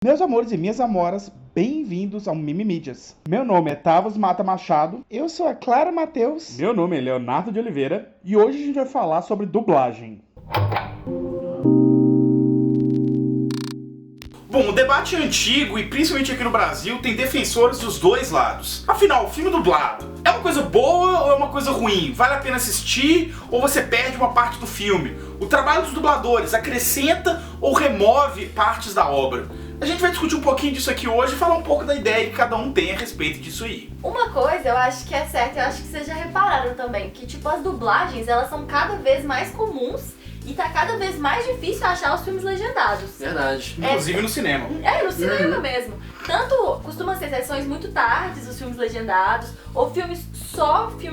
Meus amores e minhas amoras, bem-vindos ao Mimimídias. Meu nome é Tavos Mata Machado, eu sou a Clara Mateus. Meu nome é Leonardo de Oliveira e hoje a gente vai falar sobre dublagem. Bom, o debate antigo, e principalmente aqui no Brasil, tem defensores dos dois lados. Afinal, o filme dublado é uma coisa boa ou é uma coisa ruim? Vale a pena assistir ou você perde uma parte do filme? O trabalho dos dubladores acrescenta ou remove partes da obra? A gente vai discutir um pouquinho disso aqui hoje e falar um pouco da ideia que cada um tem a respeito disso aí. Uma coisa eu acho que é certa, eu acho que vocês já repararam também, que tipo as dublagens elas são cada vez mais comuns e tá cada vez mais difícil achar os filmes legendados. Verdade. Inclusive no cinema. No cinema mesmo. Tanto costuma ser sessões muito tardes, os filmes legendados, ou filmes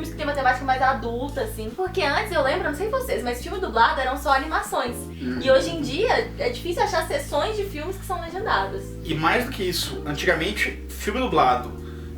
que tem uma temática mais adulta, assim. Porque antes, eu lembro, não sei vocês, mas filme dublado eram só animações. E hoje em dia, é difícil achar sessões de filmes que são legendados. E mais do que isso, antigamente, filme dublado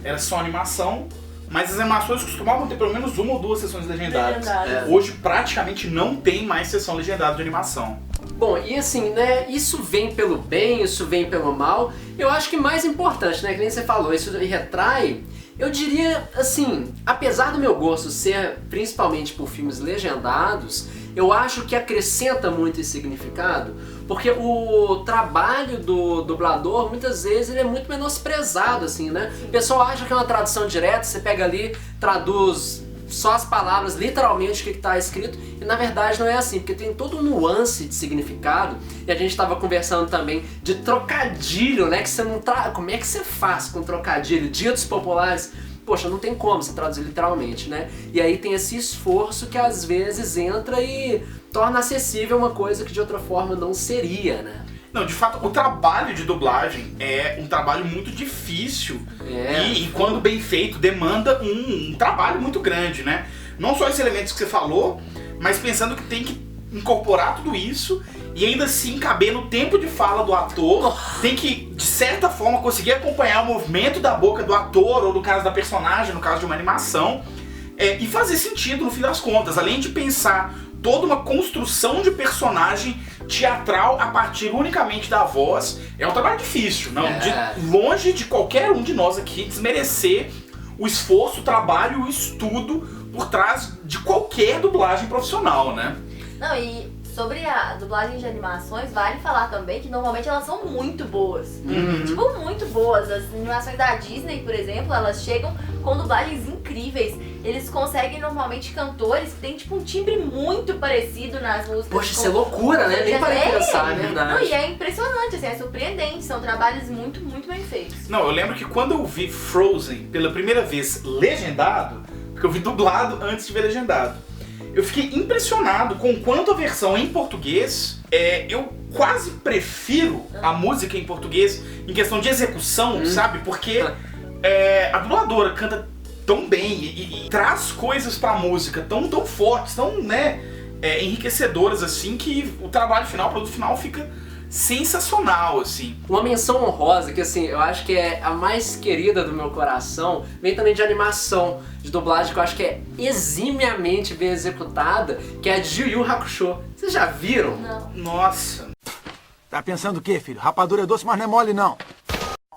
era só animação, mas as animações costumavam ter pelo menos uma ou duas sessões legendadas. Hoje praticamente não tem mais sessão legendada de animação. Bom, e assim, né, isso vem pelo bem, isso vem pelo mal. Eu acho que mais importante, né, que nem você falou, isso retrai, eu diria assim, apesar do meu gosto ser principalmente por filmes legendados, eu acho que acrescenta muito esse significado, porque o trabalho do dublador, muitas vezes, ele é muito menosprezado, assim, né? O pessoal acha que é uma tradução direta, você pega ali, traduz só as palavras, literalmente, o que está escrito, e na verdade não é assim, porque tem todo um nuance de significado, e a gente estava conversando também de trocadilho, né? Que você não como é que você faz com trocadilho? Ditos populares, poxa, não tem como você traduzir literalmente, né? E aí tem esse esforço que às vezes entra e torna acessível uma coisa que de outra forma não seria, né? Não, de fato, o trabalho de dublagem é um trabalho muito difícil e quando bem feito, demanda um trabalho muito grande, né? Não só esses elementos que você falou, mas pensando que tem que incorporar tudo isso e ainda assim caber no tempo de fala do ator, tem que, de certa forma, conseguir acompanhar o movimento da boca do ator ou, no caso da personagem, no caso de uma animação, e fazer sentido no fim das contas, além de pensar toda uma construção de personagem teatral a partir unicamente da voz. É um trabalho difícil, não? Longe de qualquer um de nós aqui desmerecer o esforço, o trabalho, o estudo por trás de qualquer dublagem profissional, né? Não, e sobre a dublagem de animações, vale falar também que normalmente elas são muito boas. Tipo, muito boas. As animações da Disney, por exemplo, elas chegam com dublagens incríveis. Eles conseguem normalmente cantores que têm tipo um timbre muito parecido nas músicas. Poxa, isso é loucura, né? Nem para pensar, é verdade. Não, e é impressionante, assim, é surpreendente. São trabalhos muito, muito bem feitos. Não, eu lembro que quando eu vi Frozen pela primeira vez legendado, porque eu vi dublado antes de ver legendado, eu fiquei impressionado com o quanto a versão em português, eu quase prefiro a música em português em questão de execução, sabe? Porque a dubladora canta tão bem e traz coisas pra música tão fortes, tão, né, enriquecedoras, assim, que o trabalho final, o produto final fica sensacional, assim. Uma menção honrosa, que assim, eu acho que é a mais querida do meu coração, vem também de animação, de dublagem, que eu acho que é eximiamente bem executada, que é a de Yu Yu Hakusho. Vocês já viram? Não. Nossa. Tá pensando o quê, filho? Rapadura é doce, mas não é mole, não.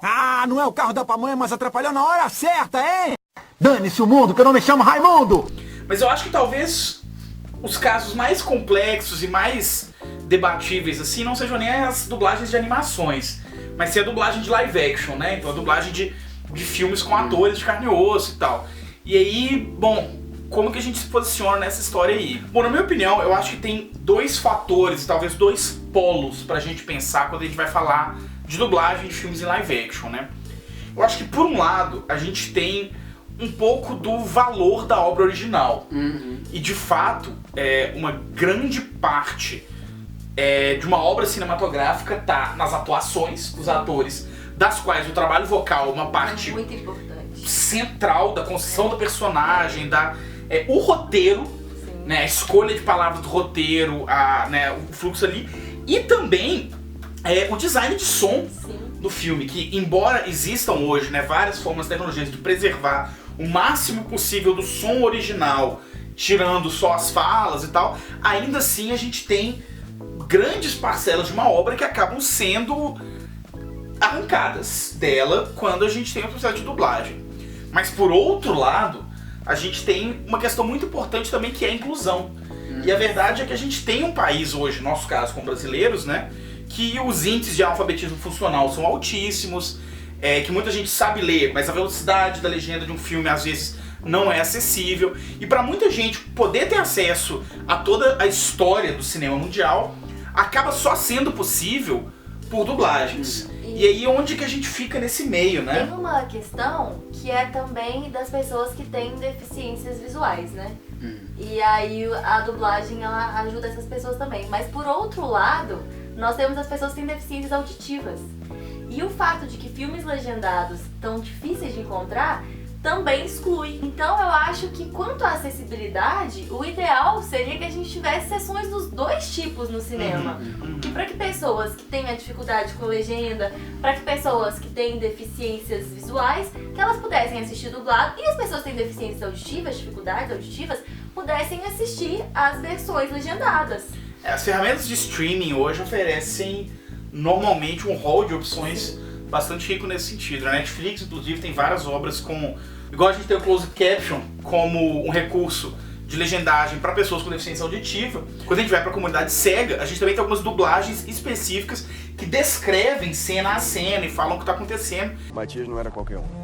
Ah, não é o carro da pamonha, mas atrapalhou na hora certa, hein? Dane-se o mundo, que eu não me chamo Raimundo! Mas eu acho que talvez os casos mais complexos e mais debatíveis, assim, não sejam nem as dublagens de animações, mas sim a dublagem de live action, né? Então a dublagem de filmes com atores de carne e osso e tal. E aí, bom, como que a gente se posiciona nessa história aí? Bom, na minha opinião, eu acho que tem dois fatores, talvez dois polos pra gente pensar quando a gente vai falar de dublagem de filmes em live action, né? Eu acho que, por um lado, a gente tem um pouco do valor da obra original. E, de fato, uma grande parte de uma obra cinematográfica tá nas atuações dos atores, das quais o trabalho vocal é uma parte Muito importante. central da construção do personagem, o roteiro, né, a escolha de palavras do roteiro, né, o fluxo ali, e também o design de som do filme, que embora existam hoje, né, várias formas de tecnologias de preservar o máximo possível do som original, tirando só as falas e tal, ainda assim a gente tem grandes parcelas de uma obra que acabam sendo arrancadas dela quando a gente tem o processo de dublagem. Mas por outro lado, a gente tem uma questão muito importante também, que é a inclusão. E a verdade é que a gente tem um país hoje, no nosso caso como brasileiros, né, que os índices de alfabetismo funcional são altíssimos, que muita gente sabe ler, mas a velocidade da legenda de um filme às vezes não é acessível. E para muita gente poder ter acesso a toda a história do cinema mundial acaba só sendo possível por dublagens. E aí onde que a gente fica nesse meio, né? Tem uma questão que é também das pessoas que têm deficiências visuais, né? E aí a dublagem, ela ajuda essas pessoas também. Mas por outro lado, nós temos as pessoas que têm deficiências auditivas. E o fato de que filmes legendados tão difíceis de encontrar também exclui. Então eu acho que quanto à acessibilidade, o ideal seria que a gente tivesse sessões dos dois tipos no cinema. E para que pessoas que tenham dificuldade com legenda, para que pessoas que têm deficiências visuais, que elas pudessem assistir dublado, e as pessoas que têm deficiências auditivas, dificuldades auditivas, pudessem assistir as versões legendadas. As ferramentas de streaming hoje oferecem normalmente um rol de opções bastante rico nesse sentido. A Netflix, inclusive, tem várias obras com... Igual a gente tem o Closed Caption como um recurso de legendagem para pessoas com deficiência auditiva. Quando a gente vai para a comunidade cega, a gente também tem algumas dublagens específicas que descrevem cena a cena e falam o que está acontecendo. Matias não era qualquer um.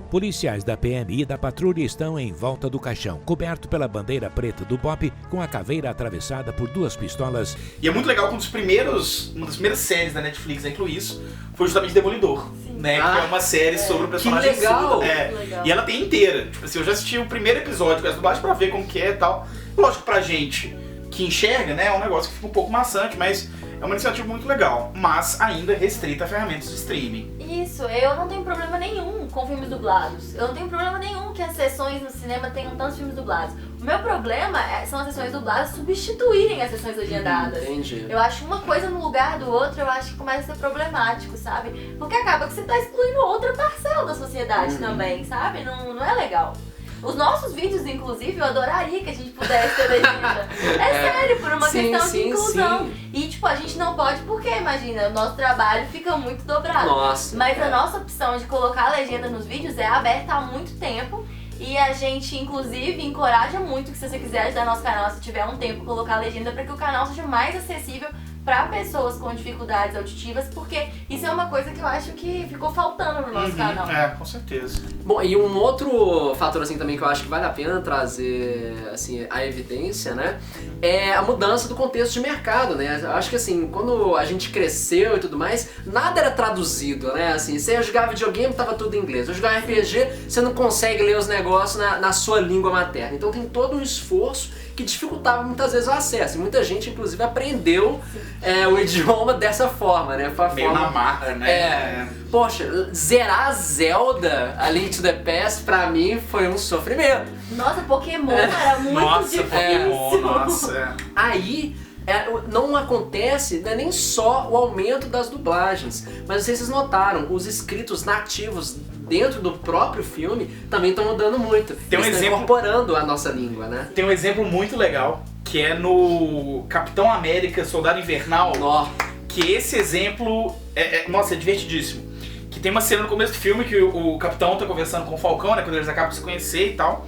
Policiais da PMI da patrulha estão em volta do caixão, coberto pela bandeira preta do BOPE, com a caveira atravessada por 2 pistolas. E é muito legal que uma das primeiras séries da Netflix a incluir isso foi justamente Demolidor, né? Que é uma série sobre o personagem legal. surdo. E ela tem inteira. Tipo assim, eu já assisti o primeiro episódio com essa dublagem pra ver como que é e tal. Lógico, pra gente que enxerga, né, é um negócio que fica um pouco maçante, mas é uma iniciativa muito legal, mas ainda restrita a ferramentas de streaming. Isso, eu não tenho problema nenhum com filmes dublados. Eu não tenho problema nenhum que as sessões no cinema tenham tantos filmes dublados. O meu problema são as sessões dubladas substituírem as sessões legendadas. Entendi. Eu acho uma coisa no lugar do outro, eu acho que começa a ser problemático, sabe? Porque acaba que você tá excluindo outra parcela da sociedade também, sabe? Não é legal. Os nossos vídeos, inclusive, eu adoraria que a gente pudesse ter legenda. Sério, por uma questão de inclusão. E, tipo, a gente não pode porque, imagina, o nosso trabalho fica muito dobrado. Mas a nossa opção de colocar a legenda nos vídeos é aberta há muito tempo. E a gente, inclusive, encoraja muito que se você quiser ajudar nosso canal, se tiver um tempo, colocar a legenda para que o canal seja mais acessível para pessoas com dificuldades auditivas, porque isso é uma coisa que eu acho que ficou faltando no nosso canal. Com certeza. Bom, e um outro fator assim também que eu acho que vale a pena trazer assim a evidência, né, é a mudança do contexto de mercado, né? Eu acho que assim, quando a gente cresceu e tudo mais, nada era traduzido, né? Assim, você jogava videogame, tava tudo em inglês. Eu jogava RPG, você não consegue ler os negócios na sua língua materna. Então tem todo um esforço que dificultava muitas vezes o acesso. E muita gente, inclusive, aprendeu o idioma dessa forma, né? Meio na marra, né? Poxa, zerar Zelda, A Link to the Past, pra mim, foi um sofrimento. Nossa, Pokémon era muito difícil. Nossa. Aí, não acontece, né, nem só o aumento das dublagens, mas vocês notaram, os escritos nativos dentro do próprio filme também estão mudando muito. Tem um Eles estão incorporando a nossa língua, né? Tem um exemplo muito legal, que é no Capitão América Soldado Invernal, que esse exemplo nossa, é divertidíssimo. Que tem uma cena no começo do filme que o Capitão tá conversando com o Falcão, né, quando eles acabam de se conhecer e tal.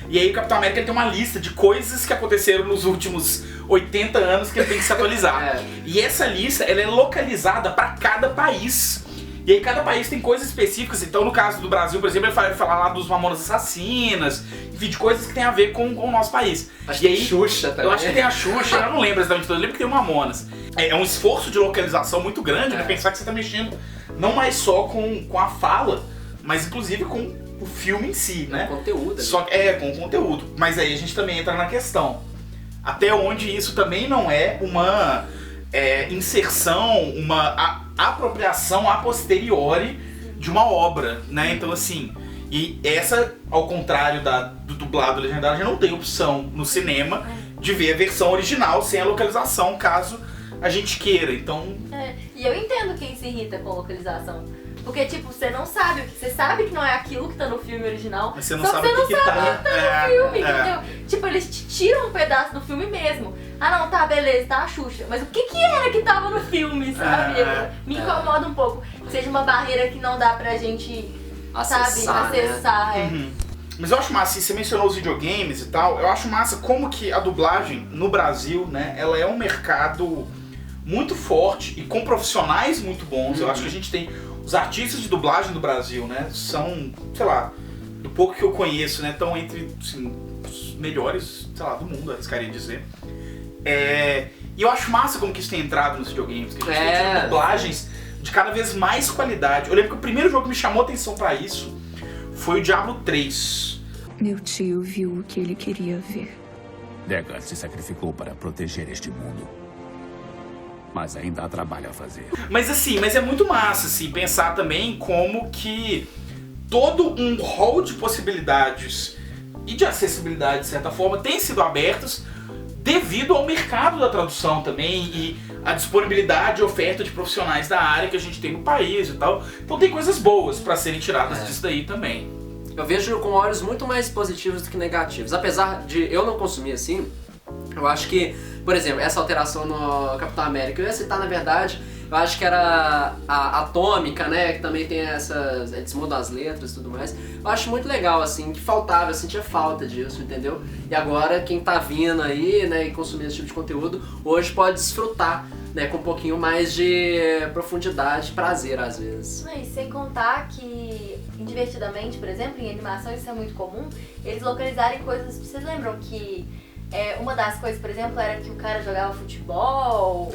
E aí o Capitão América ele tem uma lista de coisas que aconteceram nos últimos 80 anos que ele tem que se atualizar. E essa lista, ela é localizada para cada país. E aí cada país tem coisas específicas. Então no caso do Brasil, por exemplo, ele vai falar lá dos Mamonas Assassinas, enfim, de coisas que tem a ver com o nosso país. Acho que tem Xuxa também. Eu acho que tem a Xuxa, eu não lembro exatamente, eu lembro que tem o Mamonas. É um esforço de localização muito grande, de pensar que você tá mexendo não mais só com a fala, mas inclusive com o filme em si, né? Com o conteúdo. Com o conteúdo. Mas aí a gente também entra na questão. Até onde isso também não é uma inserção, uma apropriação a posteriori de uma obra, né? Então assim, e essa, ao contrário do dublado legendado, a gente não tem opção no cinema de ver a versão original sem a localização, caso a gente queira, então... E eu entendo quem se irrita com localização, Porque, tipo, você não sabe, você sabe que não é aquilo que tá no filme original, Mas você não só sabe que você não o que sabe o que tá no filme, É. entendeu? Tipo, eles te tiram um pedaço do filme mesmo. Ah, não, tá, beleza, tá a Xuxa. Mas o que era que tava no filme, sabe? Me incomoda um pouco. Que seja uma barreira que não dá pra gente, Acessar, sabe, acessar. Uhum. Mas eu acho massa, assim, você mencionou os videogames e tal, eu acho massa como que a dublagem no Brasil, né, ela é um mercado muito forte e com profissionais muito bons. Eu acho que a gente tem os artistas de dublagem do Brasil, né, são, sei lá, do pouco que eu conheço, né, estão entre, assim, os melhores, sei lá, do mundo, arriscaria dizer. E eu acho massa como que isso tem entrado nos videogames, que a gente tem tido dublagens de cada vez mais qualidade. Eu lembro que o primeiro jogo que me chamou atenção pra isso foi o Diablo 3. Meu tio viu o que ele queria ver. Deckard se sacrificou para proteger este mundo. Mas ainda há trabalho a fazer. Mas assim, é muito massa assim, pensar também como que todo um hall de possibilidades e de acessibilidade, de certa forma, tem sido abertos devido ao mercado da tradução também e a disponibilidade e oferta de profissionais da área que a gente tem no país e tal. Então tem coisas boas para serem tiradas disso daí também. Eu vejo com olhos muito mais positivos do que negativos. Apesar de eu não consumir assim, eu acho que, por exemplo, essa alteração no Capitão América, eu ia citar na verdade, eu acho que era a Atômica, né, que também tem essas, eles mudam as letras e tudo mais. Eu acho muito legal, assim, que faltava, eu sentia falta disso, entendeu? E agora quem tá vindo aí, né, e consumindo esse tipo de conteúdo, hoje pode desfrutar, né, com um pouquinho mais de profundidade, prazer às vezes. E sem contar que, em Divertidamente, por exemplo, em animações isso é muito comum, eles localizarem coisas. Vocês lembram que uma das coisas, por exemplo, era que o cara jogava futebol?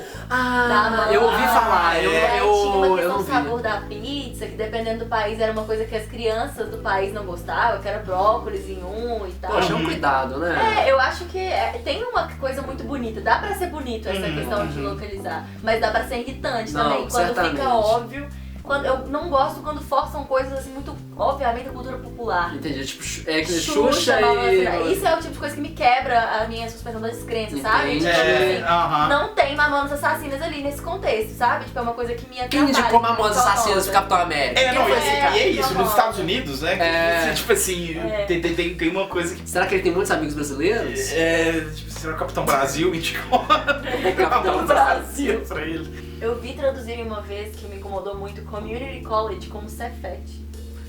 Eu ouvi falar, Tinha uma eu questão não do vi. sabor da pizza, que dependendo do país era uma coisa que as crianças do país não gostavam, que era brócolis em um e tal. Poxa, é um cuidado, né? Eu acho que tem uma coisa muito bonita. Dá pra ser bonito essa questão de localizar, mas dá pra ser irritante Não, também. Quando certamente. fica óbvio. Eu não gosto quando forçam coisas assim muito, obviamente, da cultura popular. Entendi, tipo, Xuxa Nova e... Zelândia. Isso é o tipo de coisa que me quebra a minha suspensão da descrença, sabe? Entendi. Tipo, assim, não tem Mamonas Assassinas ali nesse contexto, sabe? Tipo, é uma coisa que me atrapalha. Quem indicou Mamonas me incomoda. Assassinas do Capitão América? Não, Quem foi esse cara? e é isso, nos Estados Unidos, né? É. Tipo assim, tem uma coisa que. Será que ele tem muitos amigos brasileiros? Tipo, será o Capitão Brasil indicou Capitão Brasil pra ele. Eu vi traduzirem uma vez que me incomodou muito Community College como Cefete.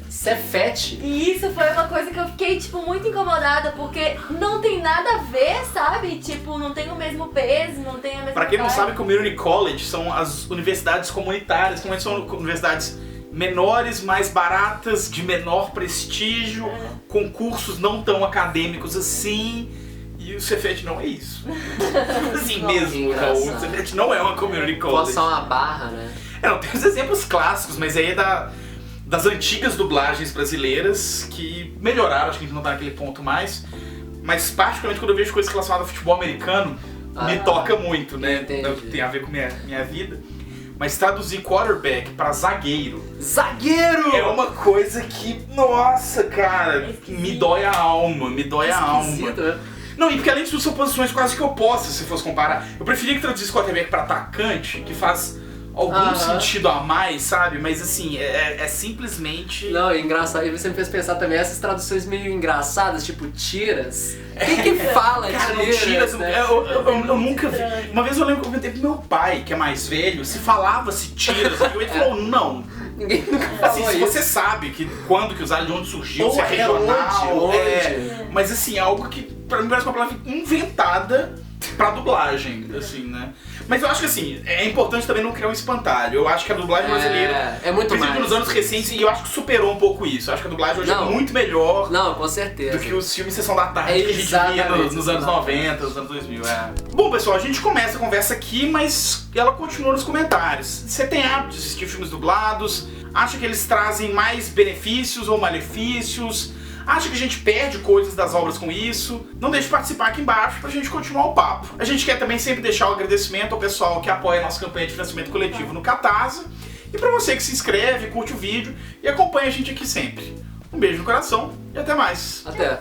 Cefete? E isso foi uma coisa que eu fiquei, tipo, muito incomodada, porque não tem nada a ver, sabe? Tipo, não tem o mesmo peso, não tem a mesma Pra quem não vibe. sabe, Community College são as universidades comunitárias, como são universidades menores, mais baratas, de menor prestígio, com cursos não tão acadêmicos assim. E o Cefete não é isso. Assim Não, mesmo, não. O Cefete não é uma Community College. Forçar uma barra, né? Não, tem os exemplos clássicos, mas aí é das antigas dublagens brasileiras que melhoraram, acho que a gente não tá naquele ponto mais. Mas particularmente quando eu vejo coisas relacionadas ao futebol americano, me toca muito, né? Entendi. Tem a ver com minha vida. Mas traduzir quarterback pra zagueiro Zagueiro! é uma coisa que, nossa, cara, me dói a alma, Esquisito, né? Não, e porque além disso são posições quase que opostas, se fosse comparar. Eu preferia que traduzisse quarterback pra atacante, que faz algum sentido a mais, sabe? Mas assim, é simplesmente... Não, é engraçado. E você me fez pensar também essas traduções meio engraçadas, tipo tiras. Quem que fala Cara, não tiras, tiras, né? eu nunca vi. Uma vez eu lembro que eu comentei pro meu pai, que é mais velho, se falava-se tiras, e ele falou, não. Ninguém nunca Assim, falou se isso. você sabe que quando que usar, de onde surgiu, Ou se é regional, onde. mas assim, algo que pra mim parece uma palavra inventada pra dublagem, assim, né? Mas eu acho que assim, é importante também não criar um espantalho. Eu acho que a dublagem brasileira, É muito principalmente mais. nos anos recentes, e eu acho que superou um pouco isso. Eu acho que a dublagem hoje é muito melhor Não, com certeza. do que os filmes Sessão da Tarde que a gente via Exatamente, nos anos 90, nos anos 2000. Bom, pessoal, a gente começa a conversa aqui, mas ela continua nos comentários. Você tem hábito de assistir filmes dublados? Acha que eles trazem mais benefícios ou malefícios? Acha que a gente perde coisas das obras com isso? Não deixe de participar aqui embaixo pra gente continuar o papo. A gente quer também sempre deixar o agradecimento ao pessoal que apoia a nossa campanha de financiamento coletivo no Catarse. E pra você que se inscreve, curte o vídeo e acompanha a gente aqui sempre. Um beijo no coração e até mais. Até.